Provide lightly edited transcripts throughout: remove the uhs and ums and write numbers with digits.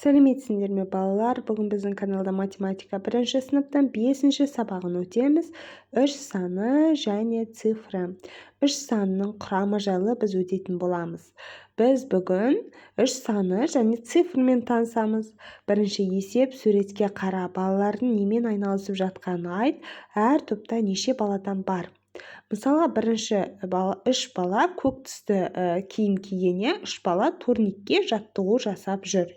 Сәлеметсіңдер ме балалар? Бүгін біздің каналда математика 1-ші сыныптың 5-ші сабағын өтеміз. Үш саны және цифры. Үш санының құрамы жайлы біз өтетін боламыз. Біз бүгін үш саны және цифрмен танысамыз. Бірінші есеп, суретке қара. Балалардың немен айналысып жатқанын айт. Әр топта неше баладан бар? Мысалға, үш бала көк түсті киім киген, үш бала турникке жаттығу жасап жүр.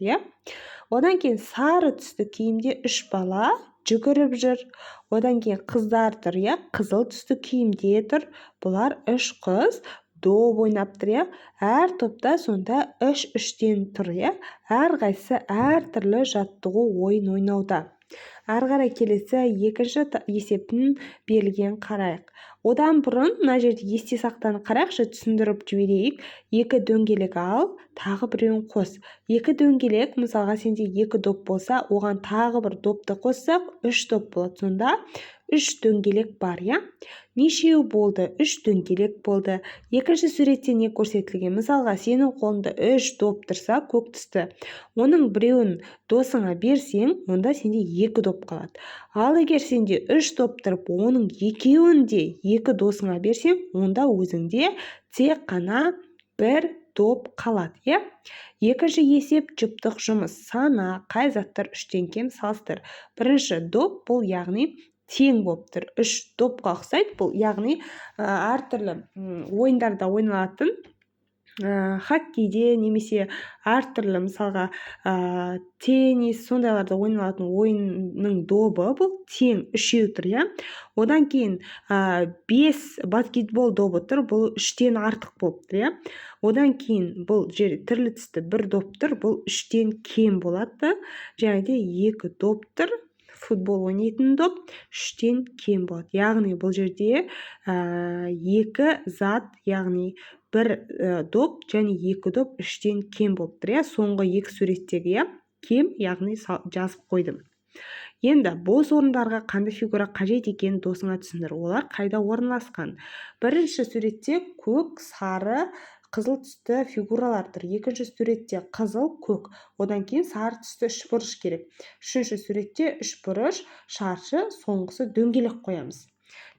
Одан кейін сары түсті киімде үш бала жүгіріп жүр. Одан кейін қыздар тұр, қызыл түсті киімде тұр. Бұлар үш қыз доп ойнап тұр. Әр топта сонда үш-үштен тұр. Әр қайсысы әр түрлі жаттығу ойын ойнауда. Ары қарай келесі екінші есептің берілген қарайық. Одан бұрын мына жерде есте сақтаны қарайықшы, түсіндіріп жіберейік. Екі дөңгелек ал, тағы біреуін қос. Екі дөңгелек, мысалға сенде екі доп болса, оған тағы бір допты қоссақ, үш доп болады. Сонда үш дөңгелек бар, Нешеу болды? Үш дөңгелек болды. Екінші суретте не көрсетілген? Мысалға, сенің қолында үш доп тұрса, көк түсті. Оның біреуін досыңа берсең, онда сенде екі доп қалады. Ал егер сенде үш доп тұрып, оның екеуін де екі досыңа берсең, онда өзіңде тек қана бір доп қалады. Екінші есеп жұптық жұмыс. Сана, қай заттар үштен кем салыстыр. Бірінші доп бұл яғни тең болып тұр. Үш допқа ұқсайды. Бұл яғни әртүрлі ойындарда ойналатын, хоккейде немесе әртүрлі мысалға теннис, сондайларда ойналатын ойынның добы бұл тең үшеу тұр. Одан кейін 5 баскетбол добы тұр, бұл үштен артық болып тұр. Одан кейін бұл жерде түрлі түсті бір доп тұр, бұл үштен кем болады. Және де екі доп тұр. Футбол ойнайтын доп үштен кем болады. Яғни бұл жерде екі зат, яғни бір доп және екі доп үштен кем болып тұр. Соңғы екі суреттегі кем, яғни жазып қойдым. Енді бос орындарға қандай фигура қажет екенін досыңа түсіндір. Олар қайда орналасқан? Бірінші суретте көк, сары, қызыл түсті фигуралар тұр. Екінші суретте қызыл, көк. Одан кейін сары түсті үшбұрыш керек. Үшінші суретте үшбұрыш, шаршы, соңғысы дөңгелек қоямыз.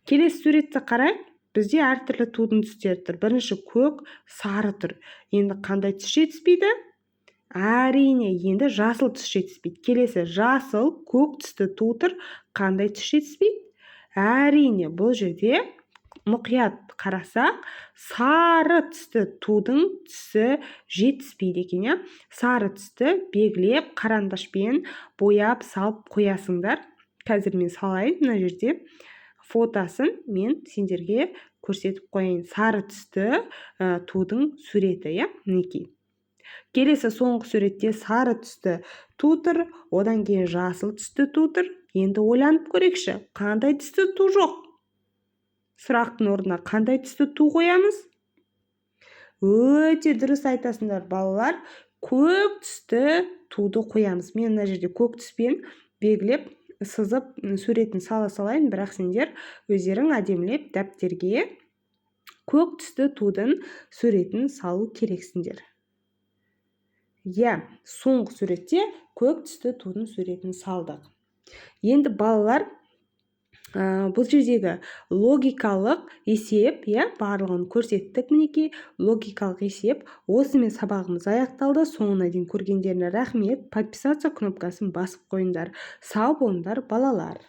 Келесі суретті қарайық. Бізде әртүрлі тудың түстері тұр. Бірінші көк, сары тұр. Енді қандай түс жетіспейді? Әрине, енді жасыл түс жетіспейді. Келесі жасыл, көк түсті ту тұр. Қандай түс жетіспейді? Әрине, бұл жерде мұқият қарасақ, сары түсті тудың түсі жетіспейді екен. Сары түсті белгілеп, қарандашпен бояп салып қоясыңдар. Қазір мен салайын, мына жерде фотосын мен сендерге көрсетіп қойайын. Сары түсті тудың суреті, мінекей. Келесі соңғы суретте сары түсті ту тұр, одан кейін жасыл түсті ту тұр. Енді ойланып көрейікші, қандай түсті ту жоқ? Сұрақтың орнына қандай түсті ту қоямыз? Өте дұрыс айтасыңдар балалар, көк түсті туды қоямыз. Мен мына жерде көк түспен белгілеп сызып суретін сала салайын, бірақ сендер өздерің әдемілеп дәптерге көк түсті тудың суретін салу керексіңдер. Соңғы суретте көк түсті тудың суретін салдық. Енді балалар, бұл жердегі логикалық есеп, барлығын көрсеттік, мінекей. Логикалық есеп. Осымен сабағымыз аяқталды. Соңына дейін көргендеріне рахмет. Подписаться кнопкасын басып қойыңдар. Сау болыңдар балалар.